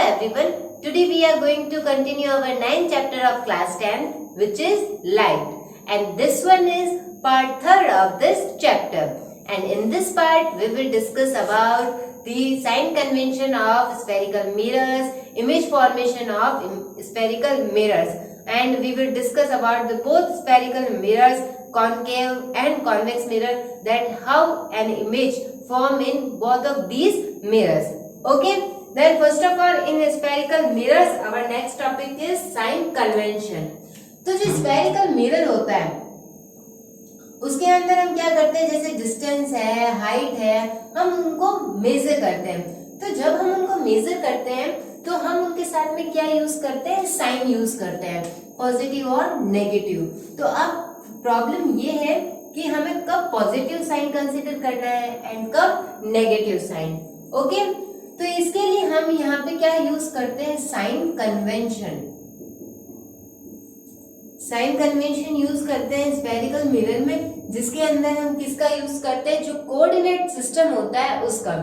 everyone, today we are going to continue our 9th chapter of class 10, which is light, and this one is part 3rd of this chapter. And in this part we will discuss about the sign convention of spherical mirrors, image formation of spherical mirrors, and we will discuss about the both spherical mirrors, concave and convex mirror, that how an image form in both of these mirrors. Okay. Then first of all, in spherical mirrors, our next topic is sign convention. तो जो spherical mirror होता है, उसके अंदर हम क्या करते हैं, जैसे डिस्टेंस है, हाइट है, हम उनको मेजर करते हैं. तो जब हम उनको मेजर करते हैं तो हम उनके साथ में क्या यूज करते हैं, साइन यूज करते हैं, पॉजिटिव और नेगेटिव. तो अब प्रॉब्लम ये है कि हमें कब पॉजिटिव साइन कंसिडर करना है एंड कब नेगेटिव साइन. ओके, तो इसके लिए हम यहाँ पे क्या यूज करते हैं, sign convention. Sign convention use करते हैं स्फेरिकल मिरर में, जिसके अंदर हम किसका यूज करते हैं, जो कोऑर्डिनेट सिस्टम होता है उसका.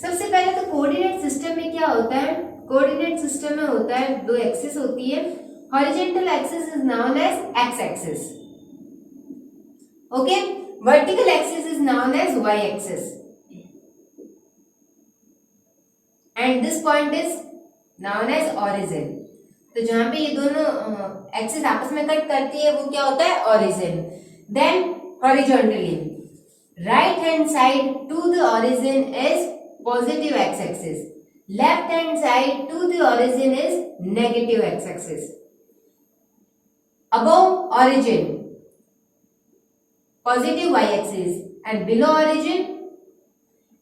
सबसे पहले तो कोऑर्डिनेट सिस्टम में क्या होता है, कोऑर्डिनेट सिस्टम में होता है दो एक्सिस होती है. Horizontal axis is known as X axis. Okay, vertical axis is known as Y axis. And this point is known as origin. तो जहां पे ये दोनों एक्सिस आपस में कट करती है वो क्या होता है, origin. Then horizontally, right hand side to the origin is positive x axis. Left hand side to the origin is negative x axis. Above origin, positive y axis, and below origin,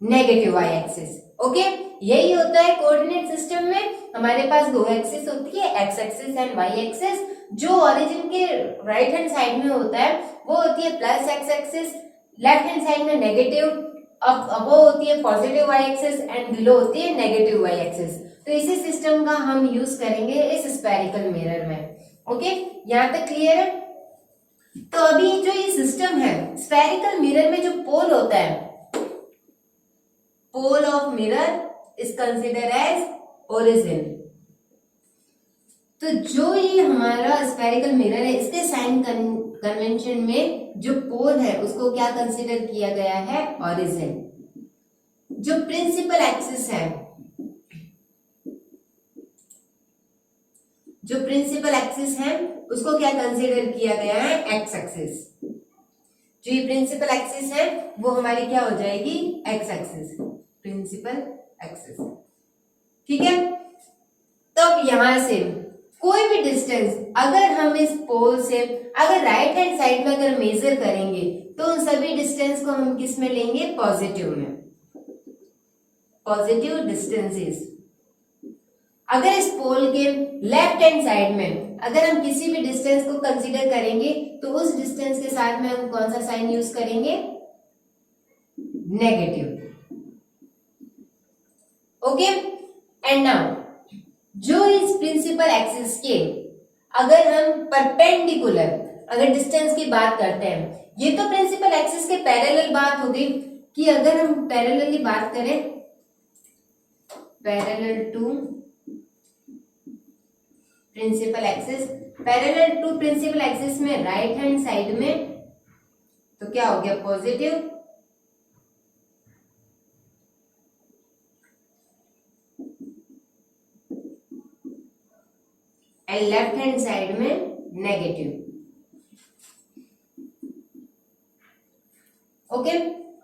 negative y axis. Okay? यही होता है coordinate system में. हमारे पास दो axis होती है, X axis and Y axis. जो origin के राइट हैंड साइड में होता है वो होती है plus X axis, left hand side में नेगेटिव, अब वो होती है positive Y axis and below होती है नेगेटिव वाई एक्सिस. तो इसी सिस्टम का हम यूज करेंगे इस स्फेरिकल मिरर में. ओके, यहाँ तक क्लियर है. तो अभी जो ये सिस्टम है स्फेरिकल मिरर में, जो पोल होता है, pole of mirror is considered as origin. तो जो ये हमारा स्फेरिकल मिरर है, इसके साइन कन्वेंशन में जो पोल है उसको क्या कंसिडर किया गया है, origin. जो प्रिंसिपल एक्सिस है, जो प्रिंसिपल एक्सिस है उसको क्या कंसिडर किया गया है, एक्स एक्सिस. जो ये प्रिंसिपल एक्सिस है वो हमारी क्या हो जाएगी, एक्स एक्सिस, प्रिंसिपल एक्सिस. ठीक है. तब यहां से कोई भी डिस्टेंस अगर हम इस पोल से अगर राइट हैंड साइड में अगर मेजर करेंगे तो उन सभी डिस्टेंस को हम किस में लेंगे, पॉजिटिव में, पॉजिटिव डिस्टेंसेस. अगर इस पोल के लेफ्ट हैंड साइड में अगर हम किसी भी डिस्टेंस को कंसीडर करेंगे तो उस डिस्टेंस के साथ में हम कौन सा साइन यूज करेंगे, नेगेटिव. ओके, एंड नाउ जो इस प्रिंसिपल एक्सिस के अगर हम परपेंडिकुलर अगर डिस्टेंस की बात करते हैं, ये तो प्रिंसिपल एक्सिस के पैरेलल बात हो गई कि अगर हम पैरेलली बात करें, parallel to principal axis, parallel to principal axis में राइट हैंड साइड में तो क्या हो गया, positive, and left hand side में नेगेटिव. ओके,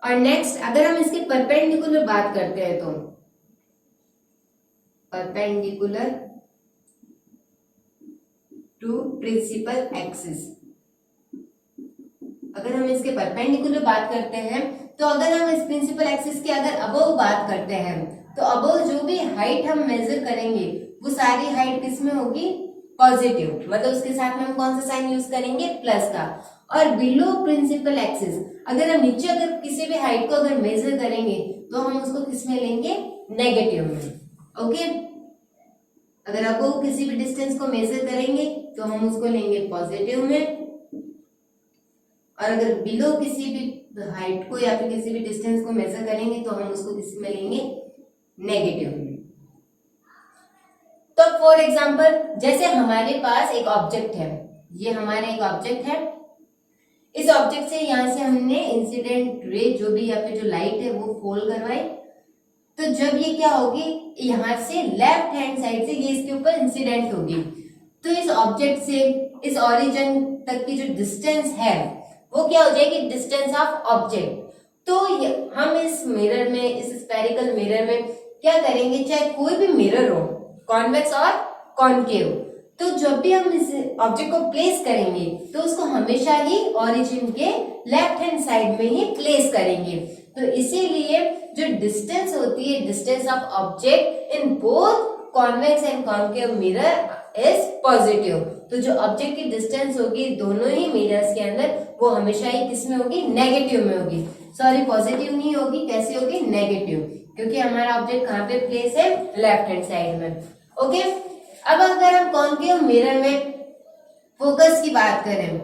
और नेक्स्ट अगर हम इसके परपेंडिकुलर बात करते हैं तो परपेंडिकुलर टू प्रिंसिपल एक्सिस, अगर हम इसके परपेंडिकुलर बात करते हैं तो अगर हम इस प्रिंसिपल एक्सिस के अगर अबव बात करते हैं तो अबव जो भी हाइट हम मेजर करेंगे वो सारी हाइट किसमें होगी, पॉजिटिव, मतलब उसके साथ में हम कौन सा साइन यूज करेंगे, प्लस का. और बिलो प्रिंसिपल एक्सिस अगर हम नीचे अगर किसी भी हाइट को अगर मेजर करेंगे तो हम उसको किस में लेंगे, नेगेटिव में. ओके, अगर अब किसी भी डिस्टेंस को मेजर करेंगे तो हम उसको लेंगे पॉजिटिव में, और अगर बिलो किसी भी हाइट को या फिर किसी भी डिस्टेंस को मेजर करेंगे तो हम उसको किस में लेंगे, नेगेटिव में. तो फॉर एग्जाम्पल जैसे हमारे पास एक ऑब्जेक्ट है, ये हमारा एक ऑब्जेक्ट है। इस ऑब्जेक्ट से यहाँ से हमने इंसिडेंट रे जो भी यहाँ पे जो लाइट है वो फॉल करवाई। तो जब ये क्या होगी, यहाँ से लेफ्ट हैंड साइड से ये इसके ऊपर इंसिडेंट होगी। तो इस ऑब्जेक्ट से इस ओरिजिन तक की जो डिस्टेंस है वो क्या हो जाएगी, डिस्टेंस ऑफ ऑब्जेक्ट। तो हम इस मिरर में, इस स्फेरिकल मिरर में क्या करेंगे, चाहे कोई भी मिरर हो, कॉन्वेक्स और कॉनकेव, तो जब भी हम इस ऑब्जेक्ट को प्लेस करेंगे तो उसको हमेशा ही ओरिजिन के लेफ्ट हैंड साइड में ही प्लेस करेंगे। तो इसीलिए जो डिस्टेंस होती है, distance of object in both convex and concave mirror is positive. तो जो ऑब्जेक्ट की डिस्टेंस होगी दोनों ही मिरर्स के अंदर, वो हमेशा ही किसमें होगी, नेगेटिव में होगी। सॉरी, पॉजिटिव नहीं होगी, कैसे होगी, नेगेटिव, क्योंकि हमारा ऑब्जेक्ट कहाँ पे प्लेस है, लेफ्ट हैंड साइड में। ओके, अब अगर हम कॉनकेव मिरर में फोकस की बात करें,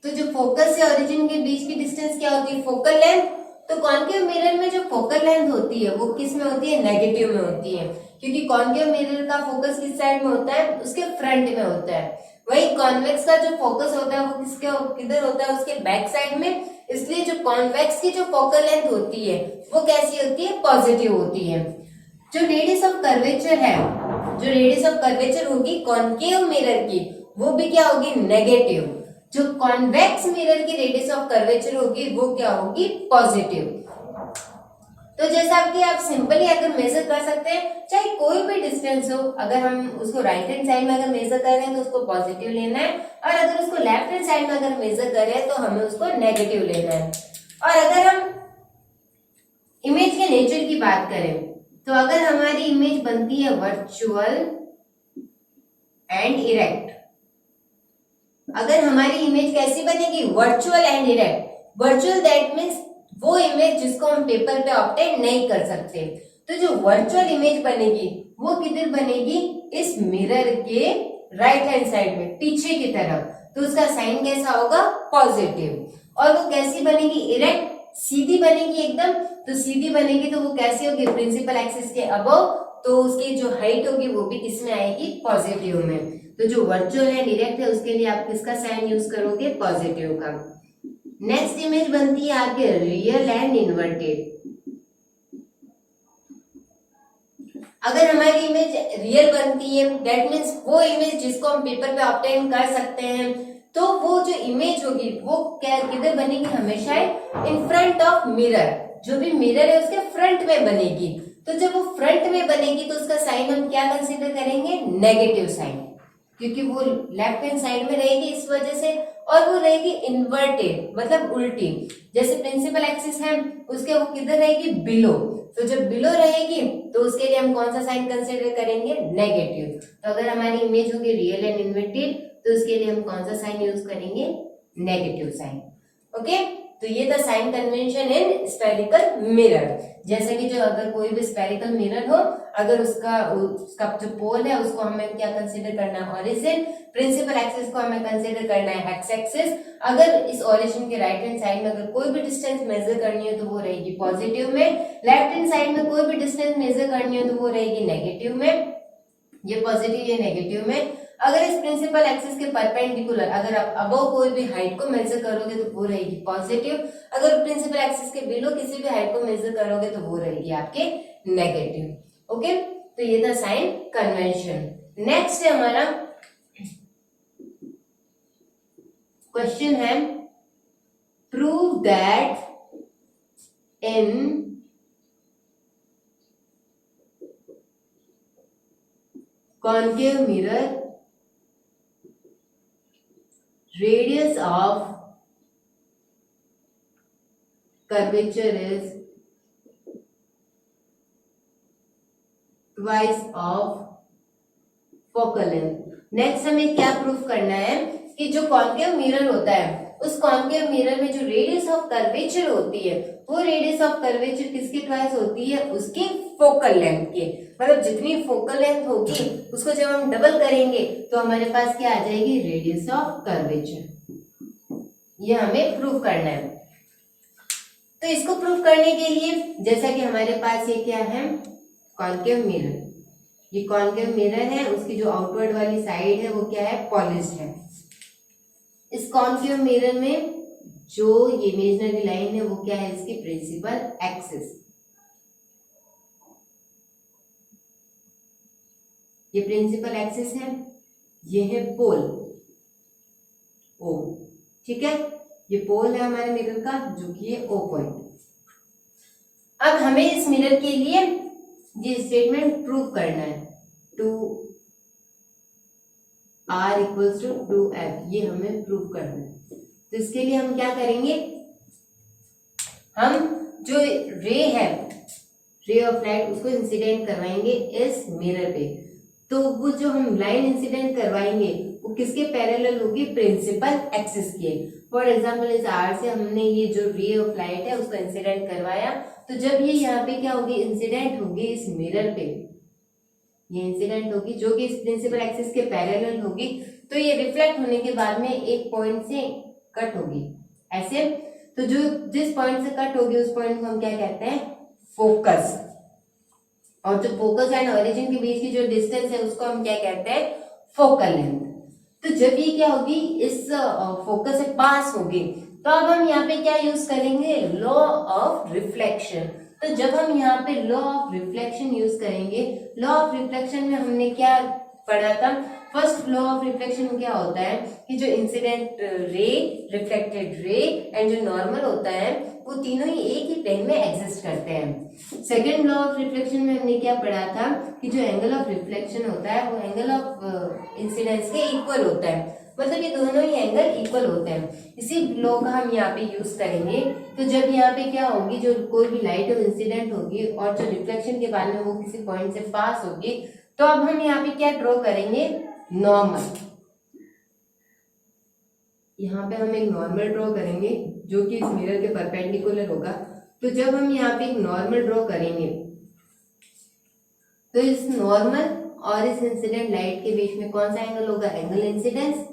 तो जो फोकस से ओरिजिन के बीच की डिस्टेंस क्या होती है, फोकल लेंथ। तो कॉनकेव मिरर में जो फोकल लेंथ होती है वो किस में होती है, नेगेटिव में होती है, क्योंकि कॉनकेव मिरर का फोकस किस साइड में होता है, उसके फ्रंट में होता है। वही कॉन्वेक्स का जो फोकस होता है वो किसके किधर होता है, उसके बैक साइड में। इसलिए जो कॉन्वेक्स की जो फोकल लेंथ होती है वो कैसी होती है, पॉजिटिव होती है। जो रेडियस ऑफ कर्वेचर है, जो रेडियस ऑफ कर्वेचर होगी कॉनकेव मिरर की, वो भी क्या होगी, नेगेटिव। जो कॉन्वेक्स मिरर की रेडियस ऑफ कर्वेचर होगी वो क्या होगी, पॉजिटिव। तो जैसा कि आप सिंपली अगर मेजर कर सकते हैं, चाहे कोई भी डिस्टेंस हो, अगर हम उसको राइट हैंड साइड में अगर मेजर कर रहे हैं तो उसको पॉजिटिव लेना है, और अगर उसको लेफ्ट हैंड साइड में अगर मेजर कर रहे हैं तो हमें उसको नेगेटिव लेना है। और अगर हम इमेज के नेचर की बात करें, तो अगर हमारी इमेज बनती है वर्चुअल एंड इरेक्ट, अगर हमारी इमेज कैसी बनेगी, virtual and erect. Virtual that means वो इमेज जिसको हम पेपर पे ऑब्टेन नहीं कर सकते। तो जो वर्चुअल इमेज बनेगी वो किधर बनेगी, इस मिरर के राइट हैंड साइड में, पीछे की तरफ। तो उसका साइन कैसा होगा, पॉजिटिव। और वो कैसी बनेगी, इरेक्ट, सीधी बनेगी एकदम। तो सीधी बनेगी तो वो कैसी होगी, प्रिंसिपल एक्सिस के अबव। तो उसकी जो हाइट होगी वो भी किसमें आएगी, पॉजिटिव में। तो जो वर्चुअल एंड इरेक्ट है उसके लिए आप किसका साइन यूज करोगे, पॉजिटिव का। नेक्स्ट इमेज बनती है आपके रियल एंड इन्वर्टेड। अगर हमारी इमेज रियल बनती है दैट मीन्स वो इमेज जिसको हम पेपर पे ऑब्टेन कर सकते हैं, तो वो जो इमेज होगी वो क्या किधर बनेगी, हमेशा इन फ्रंट ऑफ मिरर। जो भी मिरर है उसके फ्रंट में बनेगी। तो जब वो फ्रंट में बनेगी तो उसका साइन हम क्या कंसीडर करेंगे, नेगेटिव साइन, क्योंकि वो लेफ्ट हैंड साइड में रहेगी इस वजह से। और वो रहेगी इन्वर्टेड, मतलब उल्टी। जैसे प्रिंसिपल एक्सिस है उसके वो किधर रहेगी, बिलो। तो जब बिलो रहेगी तो उसके लिए हम कौन सा साइन कंसीडर करेंगे, नेगेटिव। तो अगर हमारी इमेज होगी रियल एंड इन्वर्टेड तो उसके लिए हम कौन सा साइन यूज करेंगे, नेगेटिव साइन। ओके, तो ये था sign convention in spherical mirror. जैसे कि जो अगर कोई भी स्फेरिकल मिरर हो, अगर उसका जो पोल है उसको हमें क्या कंसीडर करना है, ओरिजिन। प्रिंसिपल एक्सिस को हमें कंसीडर करना है एक्स एक्सिस। अगर इस ओरिजिन के राइट हैंड साइड में अगर कोई भी डिस्टेंस मेजर करनी है तो वो रहेगी पॉजिटिव में। लेफ्ट हैंड साइड में कोई भी डिस्टेंस मेजर करनी है तो वो रहेगी नेगेटिव में, ये पॉजिटिव ये नेगेटिव में। अगर इस प्रिंसिपल एक्सिस के परपेंडिकुलर अगर आप अबव कोई भी हाइट को मेजर करोगे तो वो रहेगी पॉजिटिव। अगर प्रिंसिपल एक्सिस के बिलो किसी भी हाइट को मेजर करोगे तो वो रहेगी आपके नेगेटिव। ओके, तो ये था साइन कन्वेंशन। नेक्स्ट है हमारा क्वेश्चन है, prove that in concave mirror radius of curvature is twice of focal length। Next हमें क्या प्रूफ करना है कि जो कॉन्केव मिरर होता है उस कॉन्केव मिरर में जो रेडियस ऑफ कर्वेचर होती है वो रेडियस ऑफ कर्वेचर किसकी ट्वाइस होती है, उसकी फोकल लेंथ के। मतलब जितनी फोकल लेंथ होगी उसको जब हम डबल करेंगे तो हमारे पास क्या आ जाएगी, रेडियस ऑफ कर्वेचर। ये हमें प्रूफ करना है। तो इसको प्रूफ करने के लिए जैसा कि हमारे पास ये क्या है, कॉन्केव मिरर, ये कॉन्केव मिरर है, उसकी जो आउटवर्ड वाली साइड है वो क्या है, पॉलिश्ड है। इस कॉन्केव मिरर में जो ये इमेजिनरी लाइन है वो क्या है, इसकी प्रिंसिपल एक्सिस। ये प्रिंसिपल एक्सिस है, ये है पोल ओ, ठीक है, ये पोल है हमारे मिरर का जो कि है O पॉइंट। अब हमें इस मिरर के लिए ये स्टेटमेंट प्रूव करना है, 2R इक्वल्स टू 2F, ये हमें प्रूव करना है। तो इसके लिए हम क्या करेंगे, हम जो रे है, रे ऑफ लाइट, उसको इंसिडेंट करवाएंगे इस मिरर पे। तो वो जो हम लाइन इंसिडेंट करवाएंगे वो किसके पैरेलल होगी, प्रिंसिपल एक्सिस के। फॉर एग्जाम्पल इस आर से हमने ये जो रे ऑफ लाइट है उसको इंसिडेंट करवाया, तो जब ये यहाँ पे क्या होगी, इंसिडेंट होगी इस मिरर पे, ये इंसिडेंट होगी जो कि इस प्रिंसिपल एक्सिस के पैरेलल होगी, तो ये रिफ्लेक्ट होने के बाद में एक पॉइंट से कट होगी ऐसे। तो जो जिस पॉइंट से कट होगी उस पॉइंट को हम क्या कहते हैं, फोकस। और जो फोकस एंड ओरिजिन के बीच की जो डिस्टेंस है उसको हम क्या कहते हैं, फोकल लेंथ। तो जब ये क्या होगी, इस फोकस से पास होगी, तो अब हम यहाँ पे क्या यूज करेंगे, लॉ ऑफ रिफ्लेक्शन। तो जब हम यहाँ पे लॉ ऑफ रिफ्लेक्शन यूज करेंगे, लॉ ऑफ रिफ्लेक्शन में हमने क्या पढ़ा था, फर्स्ट लॉ ऑफ रिफ्लेक्शन क्या होता है कि जो incident ray, reflected ray and जो नॉर्मल होता है वो तीनों ही एक ही प्लेन में एग्जिस्ट करते हैं। सेकेंड लॉ ऑफ रिफ्लेक्शन में हमने क्या पढ़ा था कि जो एंगल ऑफ रिफ्लेक्शन होता है वो एंगल ऑफ इंसिडेंस के इक्वल होता है, मतलब ये दोनों ही एंगल इक्वल होते हैं। इसी लॉ का हम यहाँ पे यूज करेंगे। तो जब यहाँ पे क्या होगी, जो कोई भी लाइट ऑफ इंसिडेंट होगी और जो रिफ्लेक्शन के बाद में वो किसी पॉइंट से पास होगी, तो अब हम यहाँ पे क्या ड्रॉ करेंगे, नॉर्मल। यहाँ पे हम एक नॉर्मल ड्रॉ करेंगे जो कि इस मिरर के परपेंडिकुलर होगा। तो जब हम यहाँ पे एक नॉर्मल ड्रॉ करेंगे तो इस नॉर्मल और इस इंसिडेंट लाइट के बीच में कौन सा एंगल होगा, एंगल इंसिडेंस।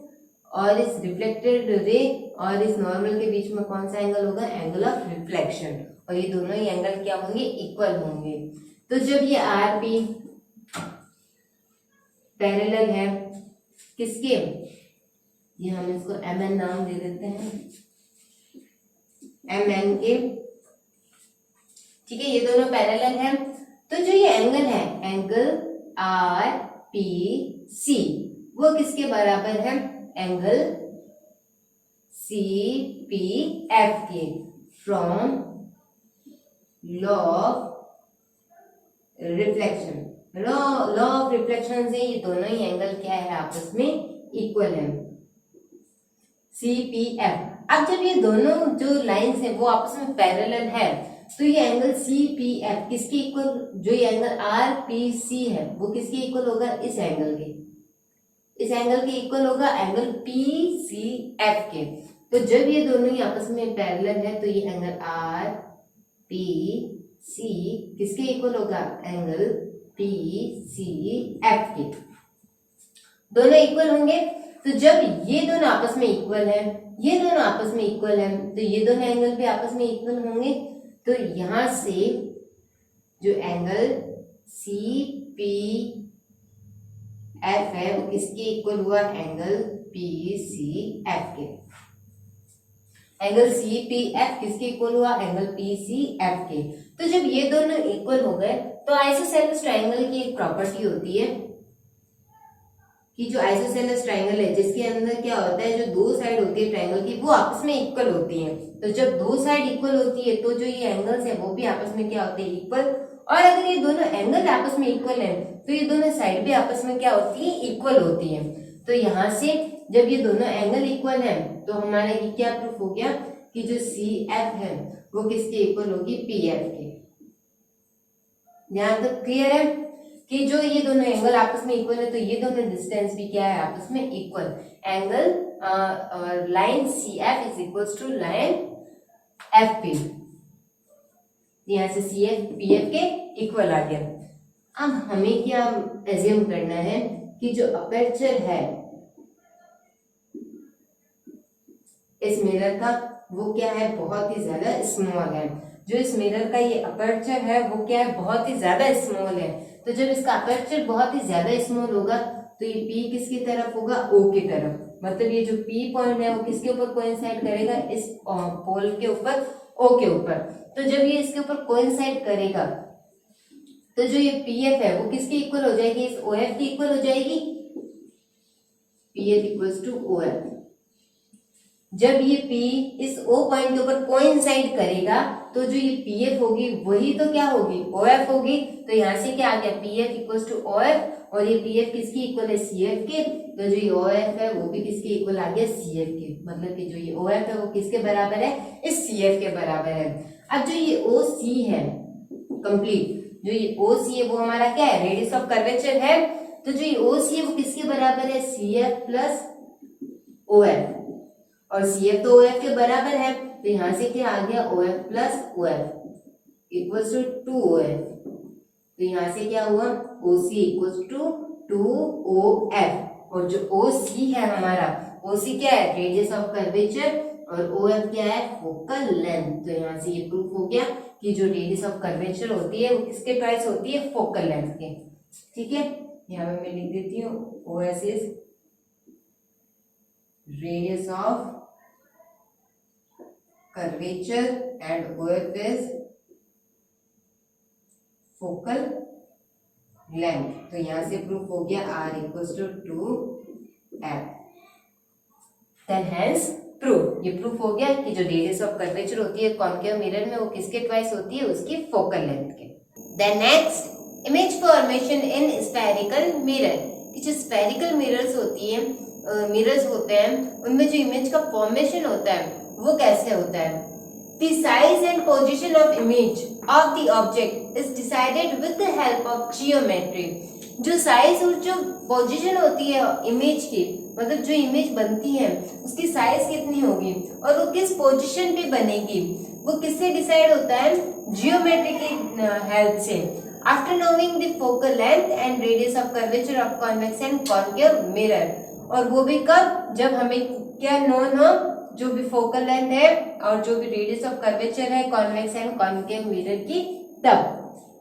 और इस रिफ्लेक्टेड रे और इस नॉर्मल के बीच में कौन सा एंगल होगा, एंगल ऑफ रिफ्लेक्शन। और ये दोनों ही एंगल क्या होंगे, इक्वल होंगे। तो जब ये आर पी पैरेलल है किसके, ये हम इसको एम एन नाम दे देते हैं, एम एन के, ठीक है, ये दोनों पैरेलल है। तो जो ये एंगल है, एंगल आर पी सी, वो किसके बराबर है, एंगल सी पी एफ के, from law of reflection. Law of reflection से ये दोनों ही एंगल क्या है, आपस में इक्वल है, सी पी एफ। अब जब ये दोनों जो लाइंस है वो आपस में पैरेलल है, तो ये एंगल सी पी एफ किसके इक्वल, जो ये एंगल आर पी सी है वो किसके इक्वल होगा, इस एंगल के, इस एंगल के इक्वल होगा एंगल पी सी एफ के। तो जब ये दोनों ही आपस में पैरेलल है तो ये एंगल आर पी सी किसके इक्वल होगा, एंगल पी सी एफ के, दोनों इक्वल होंगे। तो जब ये दोनों आपस में इक्वल है, ये दोनों आपस में इक्वल है, तो ये दोनों एंगल भी आपस में इक्वल होंगे। तो यहां से जो एंगल सी पी एफ है वो किसके इक्वल हुआ, एंगल पी सी एफ के। एंगल सी पी एफ किसके इक्वल हुआ, एंगल पी सी एफ के। तो जब ये दोनों इक्वल हो गए तो आइसोसेलेस ट्रायंगल की एक प्रॉपर्टी होती है कि जो आइसोसेलेस ट्रायंगल है जिसके अंदर क्या होता है, जो दो साइड होती है ट्रायंगल की वो आपस में इक्वल होती हैं। तो जब दो साइड इक्वल होती है तो जो ये एंगल्स है वो भी आपस में क्या होते हैं, इक्वल। और अगर ये दोनों एंगल आपस में इक्वल है तो ये दोनों साइड भी आपस में क्या होती है, इक्वल होती है। तो यहाँ से जब ये दोनों एंगल इक्वल है तो हमारा ये क्या प्रूफ हो गया कि जो सी एफ है वो किसके इक्वल होगी, पी एफ के। यहाँ तक क्लियर है कि जो ये दोनों एंगल आपस में इक्वल है तो ये दोनों डिस्टेंस भी क्या है, आपस में equal. Angle line C F is equal to line F P, यहाँ से सी एफ पी एफ के इक्वल आ गया। अब हमें क्या एज्यूम करना है कि जो अपर्चर है इस मिरर का वो क्या है, बहुत ही ज्यादा स्मॉल है। जो इस मिरर का ये अपर्चर है वो क्या है, बहुत ही ज्यादा स्मॉल है। तो जब इसका अपर्चर बहुत ही ज्यादा स्मॉल होगा तो ये P किसकी तरफ होगा, O की तरफ। मतलब ये जो P पॉइंट है वो किसके ऊपर कोइंसाइड करेगा, इस पोल के ऊपर, O के ऊपर। तो जब ये इसके ऊपर कोइंसाइड करेगा तो जो ये PF है वो किसकी इक्वल हो जाएगी, इस OF की इक्वल हो जाएगी। PF equals to OF। जब ये P इस O पॉइंट के ऊपर कोइंसाइड करेगा तो जो ये PF होगी वही तो क्या होगी, OF होगी। तो यहाँ से क्या आ गया, PF इक्वल्स टू OF और ये PF किसकी इक्वल है, CF के। तो जो ये OF है वो भी किसके इक्वल आ गया, CF के। मतलब कि जो ये OF है वो किसके बराबर है, इस CF के बराबर है। अब जो ये OC है कंप्लीट, जो ये OC है वो हमारा क्या है, रेडियस ऑफ कर्वेचर है। तो जो ये OC है वो किसके बराबर है, CF प्लस OF। और CF तो OF के बराबर है, तो यहाँ से क्या आ गया, OF plus OF equals to 2OF। तो यहाँ से क्या हुआ, OC इक्वल्स टू 2OF। और जो OC है हमारा, OC क्या है, रेडियस ऑफ कर्वेचर, और OF क्या है, फोकल लेंथ। तो यहाँ से ये प्रूफ हो गया कि जो रेडियस ऑफ कर्वेचर होती है वो किसके ट्वाइस होती है, फोकल लेंथ के। ठीक है, यहाँ पे मैं लिख देती हूँ, OS is radius of curvature and OF is focal length। तो यहां से प्रूफ हो गया R equals to 2F। Then hence proof, ये प्रूफ हो गया कि जो रेडियस ऑफ कर्वेचर होती है कॉन्केव मिरर में वो किसके ट्वाइस होती है, उसकी फोकल लेंथ के। Then next, image formation in spherical mirror. जो स्फेरिकल मिरर्स होती है, मिरर्स होते हैं, उनमें जो इमेज का फॉर्मेशन होता है वो कैसे होता है। The size and position of image of the object is decided with the help of geometry। जो साइज और जो पोजीशन होती है इमेज की, मतलब जो इमेज बनती है उसकी साइज कितनी होगी और वो किस पोजीशन पे बनेगी, वो किससे डिसाइड होता है, जियोमेट्री की हेल्प से। After knowing the focal length and radius of curvature of convex and concave mirror. और वो भी कब, जब हमें क्या नोन हो, जो भी फोकल लेंथ है और जो भी रेडियस ऑफ कर्वेचर है कॉन्वेक्स एंड कॉन्केव मिरर की, तब।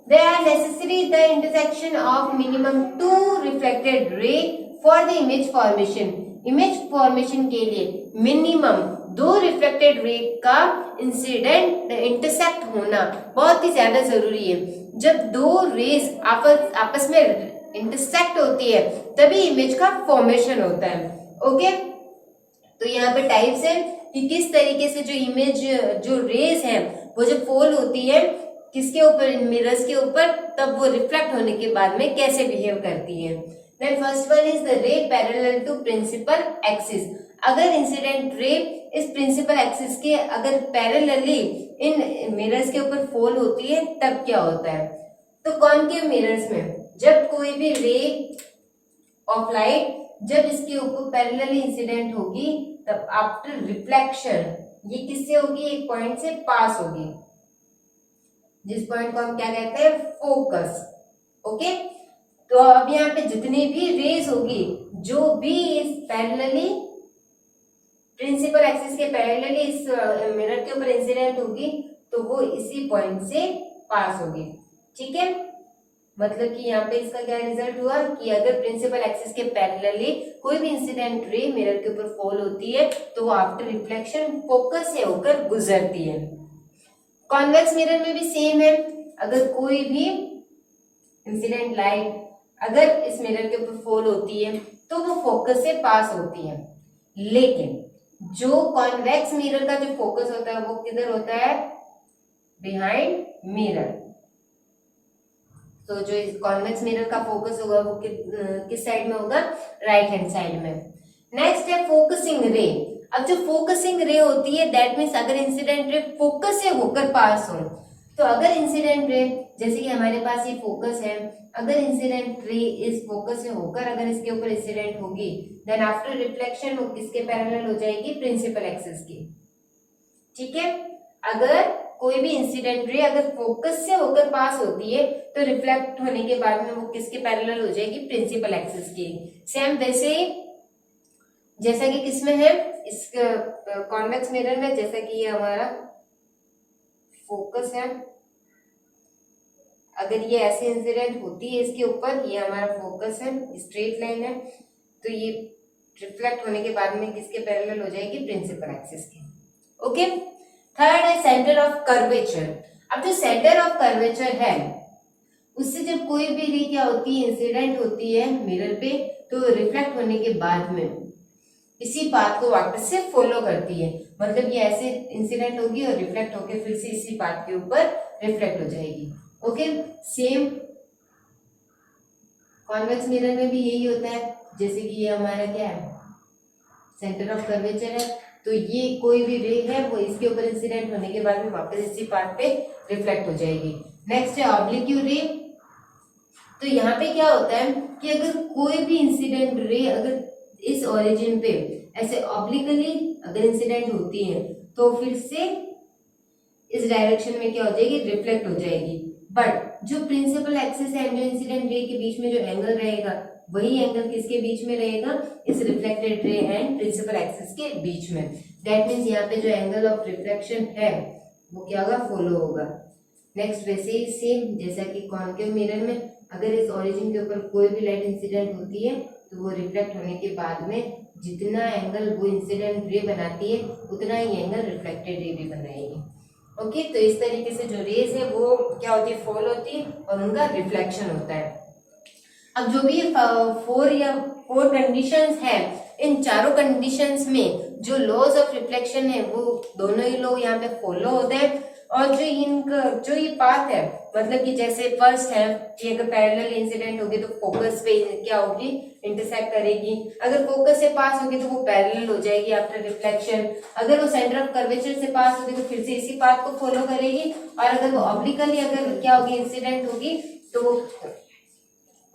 They are necessary the intersection of minimum 2 reflected ray for the image formation. Image formation के लिए मिनिमम 2 रिफ्लेक्टेड रे का इंसिडेंट इंटरसेक्ट होना बहुत ही ज्यादा जरूरी है। जब 2 रेज आपस में इंटरसेक्ट होती है तभी इमेज का फॉर्मेशन होता है। ओके, तो यहाँ पे टाइप्स है कि किस तरीके से जो इमेज, जो रेज है वो जब फॉल होती है किसके ऊपर, मिरर्स के ऊपर, तब वो रिफ्लेक्ट होने के बाद में कैसे बिहेव करती है। Then first one is the ray parallel to principal axis. अगर इंसिडेंट रे इस प्रिंसिपल एक्सिस के अगर पैरेलली इन मिरर्स के ऊपर फॉल होती है तब क्या होता है। तो कॉन्केव मिरर्स में जब कोई भी रे ऑफ लाइट जब इसके ऊपर पैरेलली इंसिडेंट होगी तब आफ्टर रिफ्लेक्शन ये किससे होगी, एक पॉइंट से पास होगी, जिस पॉइंट को हम क्या कहते हैं, फोकस। ओके, तो अब यहाँ पे जितनी भी रेज होगी जो भी इस पैरेलली प्रिंसिपल एक्सिस के पैरेलली इस मिरर के ऊपर इंसिडेंट होगी तो वो इसी पॉइंट से पास होगी। ठीक है, मतलब कि यहाँ पे इसका क्या रिजल्ट हुआ कि अगर प्रिंसिपल एक्सिस के पैरेलली कोई भी इंसिडेंट रे मिरर के ऊपर फॉल होती है तो वो आफ्टर रिफ्लेक्शन फोकस से होकर गुजरती है। कॉन्वेक्स मिरर में भी सेम है, अगर कोई भी इंसिडेंट लाइट अगर इस मिरर के ऊपर फॉल होती है तो वो फोकस से पास होती है। लेकिन जो कॉन्वेक्स मिरर का जो फोकस होता है वो किधर होता है, बिहाइंड मिरर। तो जो कॉन्वेक्स मिरर का फोकस होगा वो किस साइड में होगा, राइट हैंड साइड में। नेक्स्ट है फोकसिंग रे। अब जो फोकसिंग रे होती है दैट मीन्स अगर इंसिडेंट रे फोकस से होकर पास हो, तो अगर इंसिडेंट रे जैसे कि हमारे पास ये फोकस है, अगर इंसिडेंट रे इस फोकस से होकर अगर इसके ऊपर इंसिडेंट होगी देन आफ्टर रिफ्लेक्शन वो किसके पैरेलल हो जाएगी, प्रिंसिपल एक्सिस की। ठीक है, अगर कोई भी इंसिडेंट रे अगर फोकस से होकर पास होती है तो रिफ्लेक्ट होने के बाद में वो किसके पैरेलल हो जाएगी, प्रिंसिपल एक्सिस की। सेम वैसे ही जैसा कि किसमें है, इस कॉन्वेक्स मिरर में, जैसा कि ये हमारा फोकस है, अगर ये ऐसे इंसिडेंट होती है इसके ऊपर, ये हमारा फोकस है, स्ट्रेट लाइन है, तो ये रिफ्लेक्ट होने के बाद में किसके पैरेलल हो जाएगी, प्रिंसिपल एक्सिस के। ओके, थर्ड है सेंटर ऑफ कर्वेचर। अब जो सेंटर ऑफ कर्वेचर है उससे जब कोई भी रे क्या होती है, इंसिडेंट होती है मिरर पे, तो रिफ्लेक्ट होने के बाद में इसी पाथ को वापस से फॉलो करती है। मतलब ये ऐसे इंसिडेंट होगी और रिफ्लेक्ट होके फिर से इसी पाथ के ऊपर रिफ्लेक्ट हो जाएगी। ओके, सेम कॉन्वेक्स मिरर में भी यही होता है। जैसे कि ये हमारा क्या है, सेंटर ऑफ कर्वेचर है, तो ये कोई भी रे है वो इसके ऊपर इंसिडेंट होने के बाद में वापस इसी पाथ पे रिफ्लेक्ट हो जाएगी। नेक्स्ट है ऑब्लिक्यू रे। तो यहाँ पे क्या होता है कि अगर कोई भी इंसिडेंट रे अगर इस ओरिजिन पे ऐसे ऑब्लिकली अगर इंसिडेंट होती है तो फिर से इस डायरेक्शन में क्या हो जाएगी, रिफ्लेक्ट हो जाएगी। बट जो प्रिंसिपल एक्सिस है जो इंसिडेंट रे के बीच में जो एंगल रहेगा वही एंगल किसके बीच में रहेगा, इस reflected ray and principal axis के बीच में। दैट मीन्स यहाँ पे जो एंगल ऑफ रिफ्लेक्शन है वो क्या होगा, फॉलो होगा। नेक्स्ट वैसे ही सेम जैसा कि कॉन्केव मिरर में अगर इस ओरिजिन के ऊपर कोई भी लाइट इंसिडेंट होती है तो वो रिफ्लेक्ट होने के बाद में जितना एंगल वो इंसिडेंट रे बनाती है उतना ही एंगल रिफ्लेक्टेड रे भी बनाएगी। ओके, तो इस तरीके से जो रेज है वो क्या होती है, फॉल होती है और उनका रिफ्लेक्शन होता है। अब जो भी फोर कंडीशंस है, इन चारों कंडीशंस में जो लॉज ऑफ रिफ्लेक्शन है वो दोनों ही लॉ यहाँ पे फॉलो होते हैं। और जो ये पाथ है, मतलब कि जैसे फर्स्ट है कि अगर पैरेलल इंसिडेंट होगी तो फोकस पे क्या होगी, इंटरसेक्ट करेगी। अगर फोकस से पास होगी तो वो पैरेलल हो जाएगी आफ्टर रिफ्लेक्शन। अगर वो सेंटर ऑफ कर्वेचर से पास होगी तो फिर से इसी पाथ को फॉलो करेगी। और अगर वो ऑब्लिकली अगर क्या होगी, इंसिडेंट होगी, तो वो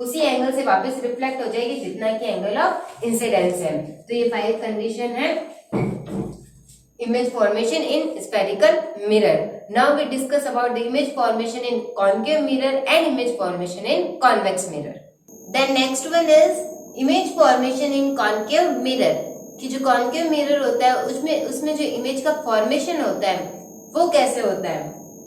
उसी एंगल से वापस रिफ्लेक्ट हो जाएगी जितना कि एंगल ऑफ इंसिडेंस है। तो ये 5 कंडीशन है image formation in spherical mirror. Now we discuss about the image formation in concave mirror and image formation in convex mirror. Then next one is image formation in concave mirror. कि जो concave mirror होता है उसमें जो image का formation होता है वो कैसे होता है।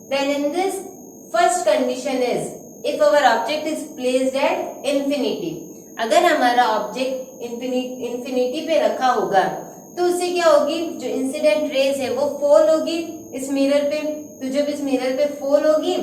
Then in this first condition is if our object is placed at infinity. अगर हमारा ऑब्जेक्ट इंफिनिटी पे रखा होगा तो उससे क्या होगी, जो इंसिडेंट रेज है वो फॉल होगी इस मिरर पे। तो जब इस मिरर पे फॉल होगी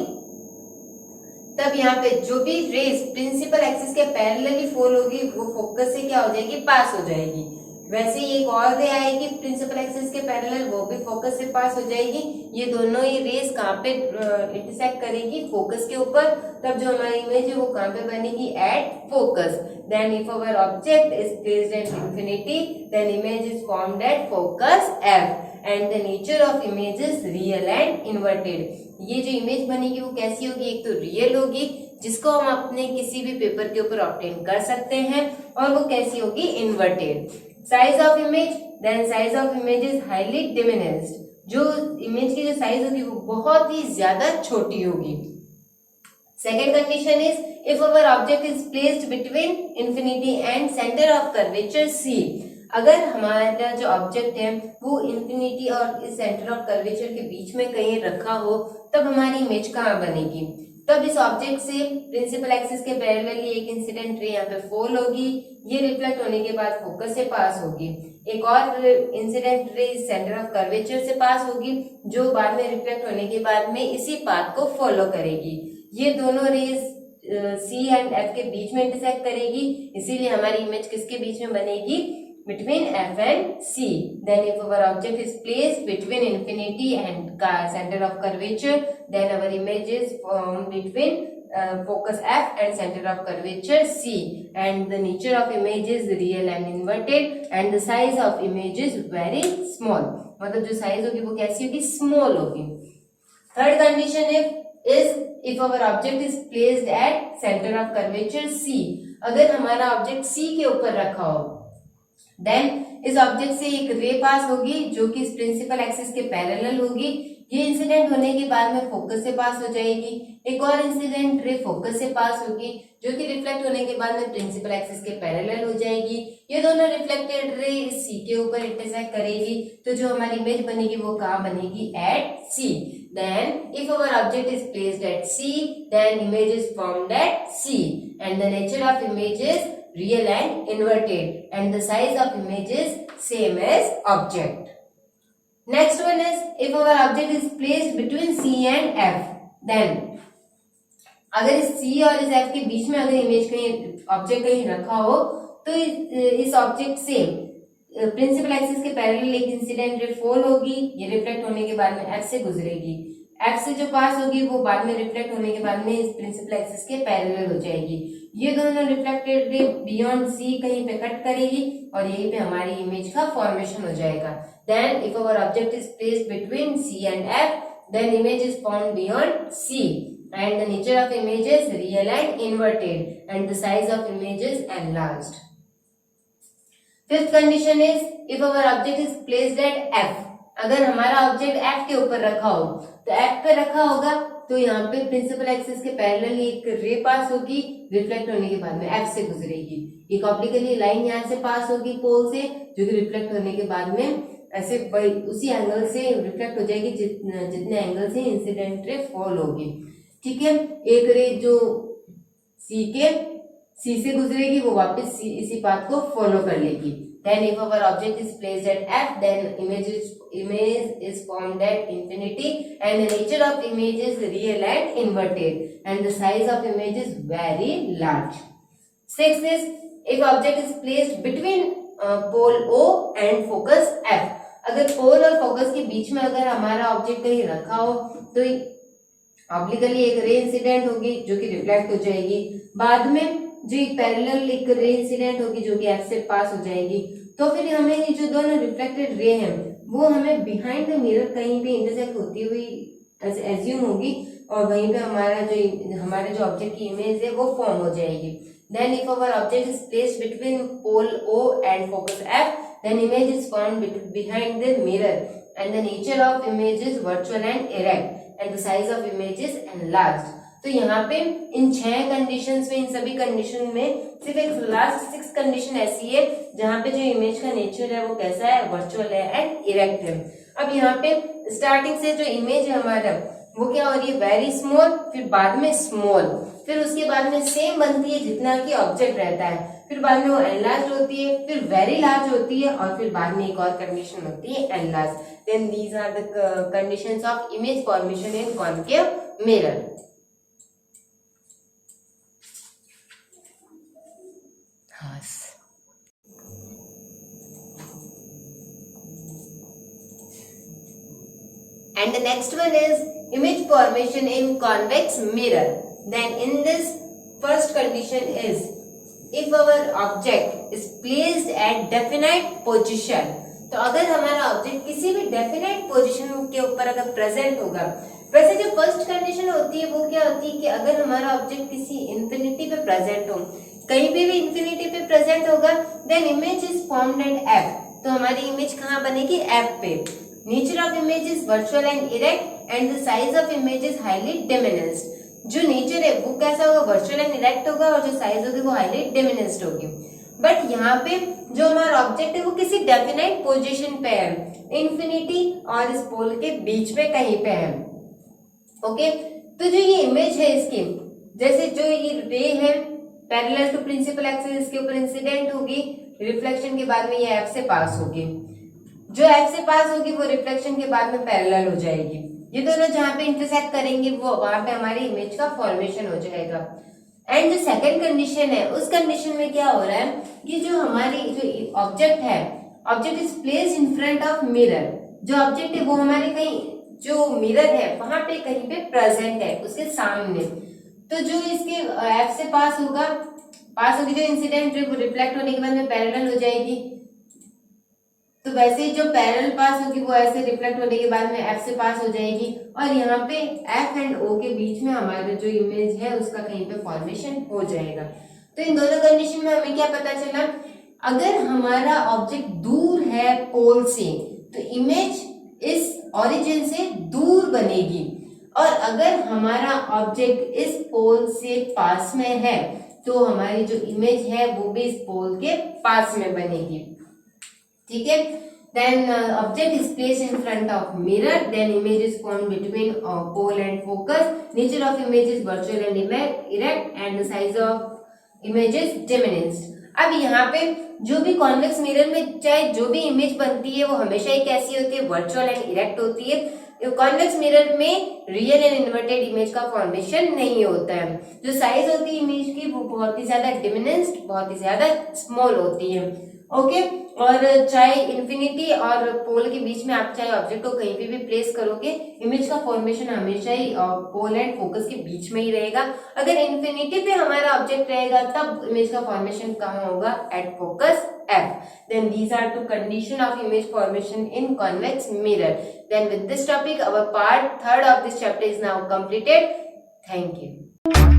तब यहाँ पे जो भी रेज प्रिंसिपल एक्सिस के पैरेलली फॉल होगी वो फोकस से क्या हो जाएगी, पास हो जाएगी। वैसे ही एक और रे आएगी प्रिंसिपल एक्सिस के पैरेलल, वो भी फोकस से पास हो जाएगी। ये दोनों ही रेज कहाँ पे इंटरसेक्ट करेगी, फोकस के ऊपर। तब जो हमारी इमेज है वो कहाँ पे बनेगी, at focus. Then if our object is placed at infinity, then image is formed at focus F, and the nature of image is real and inverted. ये जो इमेज बनेगी वो कैसी होगी, एक तो रियल होगी जिसको हम अपने किसी भी पेपर के ऊपर ऑब्टेन कर सकते हैं, और वो कैसी होगी, inverted. Size of image, then size of image is highly diminished. जो इमेज की जो साइज होगी वो बहुत ही ज्यादा छोटी होगी। Second condition is if our object is placed between infinity and center of curvature C. अगर हमारा जो ऑब्जेक्ट है वो इंफिनिटी और इस सेंटर ऑफ कर्वेचर के बीच में कहीं रखा हो तब हमारी इमेज कहाँ बनेगी। तब इस ऑब्जेक्ट से प्रिंसिपल एक्सिस के पैरेलली एक इंसिडेंट रे यहाँ पे फॉल होगी, ये रिफ्लेक्ट होने के बाद फोकस से पास होगी। एक और incident ray centre of curvature से पास होगी जो बाद में रिफ्लेक्ट होने के बाद में इसी पाथ को फॉलो करेगी। ये दोनों रेज C एंड F के बीच में इंटरसेक्ट करेगी, इसीलिए हमारी इमेज किसके बीच में बनेगी, between F and C. Then if our object is placed between infinity and center of curvature, then our image is formed between focus F and center of curvature C, and the nature of image is real and inverted, and the size of image is very small. मतलब जो size होगी वो कैसी होगी, small होगी। Third condition is if our object is placed at center of curvature C. अगर हमारा object C के ऊपर रखा हो, देन इस ऑब्जेक्ट से एक रे पास होगी जो कि इस प्रिंसिपल एक्सिस के पैरेलल होगी। ये इंसिडेंट होने के बाद में फोकस से पास हो जाएगी। एक और इंसिडेंट रे फोकस से पास होगी जो कि रिफ्लेक्ट होने के बाद में प्रिंसिपल एक्सिस के पैरेलल हो जाएगी। ये दोनों रिफ्लेक्टेड रे सी के ऊपर इंटरसेक्ट करेगी, तो जो हमारी इमेज बनेगी वो कहाँ बनेगी, at C. then if our object is placed at C, then image is formed at C, and the nature of image is real and inverted, and the size of image is same as object. Next one is if our object is placed between C and F, then अगर इस C और इस F के बीच में अगर image कहीं object कहीं रखा हो तो इस ऑब्जेक्ट से प्रिंसिपल एक्सिस के पैरेलल एक इंसिडेंट रे फॉल होगी, ये रिफ्लेक्ट होने के बाद में F से गुजरेगी, F से जो पास होगी वो बाद में रिफ्लेक्ट होने के बाद में इस प्रिंसिपल एक्सिस के पैरेलल हो जाएगी। ये दोनों रिफ्लेक्टेड रे बियॉन्ड C कहीं पे कट करेगी और यहीं पे हमारी इमेज का फॉर्मेशन हो जाएगा। Then if our object is placed between C and F, then image is formed beyond C, and the nature of image is real and inverted, and the size of image is enlarged. Fifth condition is if our object is placed at F, अगर हमारा object F के ऊपर रखा हो तो F पे रखा होगा तो यहाँ पे प्रिंसिपल एक्सिस के पैरेलल एक रे पास होगी, रिफ्लेक्ट होने के बाद में F से गुजरेगी, एक ऑब्लिकली लाइन यहाँ से पास होगी पोल से जो कि रिफ्लेक्ट होने के बाद में ऐसे उसी एंगल से रिफ्लेक्ट हो जाएगी जितने एंगल से इंसिडेंट रे फॉल होगी। ठीक है, एक रे जो C से गुजरेगी वो वापस इसी पाथ को फॉलो कर लेगी। Then if our object is placed at F, then image is formed at infinity, and the nature of image is real and inverted, and the size of image is very large. Sixth is if object is placed between pole O and focus F, अगर पोल और focus के बीच में अगर हमारा object कहीं रखा हो तो ऑब्लिकली एक रे इंसिडेंट होगी जो कि रिफ्लेक्ट हो जाएगी, बाद में जो पैरेलल एक रे इंसिडेंट होगी जो कि F से पास हो जाएगी, तो फिर हमें ये जो दोनों रिफ्लेक्टेड रे हैं वो हमें बिहाइंड द मिरर कहीं पे इंटरसेक्ट होती हुई एज्यूम होगी और वहीं पे हमारे जो ऑब्जेक्ट की इमेज है वो फॉर्म हो जाएगी। Then if our object is placed between pole O and focus F, then image is formed behind the mirror, and the nature of image is virtual and erect, and the size of image is enlarged. तो यहाँ पे इन 6 conditions में, इन सभी condition में सिर्फ एक last 6 condition ऐसी है जहाँ पे जो इमेज का नेचर है वो कैसा है, वर्चुअल है एंड इरेक्ट है। अब यहाँ पे स्टार्टिंग से जो इमेज है हमारा वो क्या हो रही है, वेरी स्मॉल, फिर बाद में स्मॉल, फिर उसके बाद में सेम बनती है जितना कि ऑब्जेक्ट रहता है, फिर बाद में वो एनलार्ज होती है, फिर वेरी लार्ज होती है और फिर बाद में एक और कंडीशन होती है enlarge. Then these are the conditions of image formation in concave mirror. And the next one is image formation in convex mirror. Then in this first condition is if our object is placed at definite position, तो अगर हमारा object किसी भी definite position के ऊपर अगर present होगा, वैसे जो फर्स्ट कंडीशन होती है वो क्या होती है कि अगर हमारा ऑब्जेक्ट किसी इंफिनिटी पे प्रेजेंट हो, कहीं भी इंफिनिटी पे प्रेजेंट होगा, then image is formed at F, तो हमारी इमेज कहाँ बनेगी, F पे। Nature of image is virtual and erect and the size of image is highly diminished. जो नेचर है वो कैसा होगा, वर्चुअल एंड इरेक्ट होगा और जो साइज होगी वो हाईली डिमिनिश्ड होगी। बट यहाँ पे जो हमारा ऑब्जेक्ट है वो किसी डेफिनेट पोजीशन पे है, इंफिनिटी और इस पोल के बीच में कहीं पे है। ओके, तो जो ये इमेज है इसकी, जैसे जो ये रे है पैरेलल टू प्रिंसिपल एक्सिस इसके ऊपर इंसिडेंट होगी, रिफ्लेक्शन के बाद में ये F से पास होगी, जो F से पास होगी वो रिफ्लेक्शन के बाद में पैरेलल हो जाएगी, ये दोनों जहाँ पे इंटरसेक्ट करेंगे वो वहां पे हमारी इमेज का फॉर्मेशन हो जाएगा। एंड जो सेकंड कंडीशन है उस कंडीशन में क्या हो रहा है कि जो हमारी जो ऑब्जेक्ट है, object is placed in front of mirror, जो ऑब्जेक्ट है वो हमारे कहीं जो मिरर है वहां पे कहीं पे प्रेजेंट है उसके सामने, तो जो इसके F से पास होगी जो इंसिडेंट रिफ्लेक्ट होने के बाद में पैरेलल हो जाएगी, तो वैसे ही जो पैरेलल पास होगी वो ऐसे रिफ्लेक्ट होने के बाद में F से पास हो जाएगी और यहाँ पे F एंड O के बीच में हमारा जो इमेज है उसका कहीं पे फॉर्मेशन हो जाएगा। तो इन दोनों कंडीशन में हमें क्या पता चला, अगर हमारा ऑब्जेक्ट दूर है पोल से तो इमेज इस ओरिजिन से दूर बनेगी, और अगर हमारा ऑब्जेक्ट इस पोल से पास में है तो हमारी जो इमेज है वो भी इस पोल के पास में बनेगी। ठीक है, then object is placed in front of mirror, then image is formed between pole and focus, nature of image is virtual and erect and the size of image is diminished. अब यहाँ पे जो भी कॉन्वेक्स मिरर में चाहे जो भी image बनती है वो हमेशा ही कैसी होती है, वर्चुअल एंड इरेक्ट होती है। कॉन्वेक्स मिरर में रियल एंड इन्वर्टेड इमेज का फॉर्मेशन नहीं होता है। जो साइज होती है इमेज की वो बहुत ही ज्यादा डिमिनिश्ड, बहुत ही ज्यादा स्मॉल होती है। ओके और चाहे इन्फिनिटी और पोल के बीच में आप चाहे ऑब्जेक्ट को कहीं पे भी प्लेस करोगे, इमेज का फॉर्मेशन हमेशा ही पोल एंड फोकस के बीच में ही रहेगा। अगर इन्फिनिटी पे हमारा ऑब्जेक्ट रहेगा तब इमेज का फॉर्मेशन कहाँ होगा, at focus F. Then these are two condition of image formation in convex mirror. Then with this topic our part 3rd of this chapter is now completed. Thank you.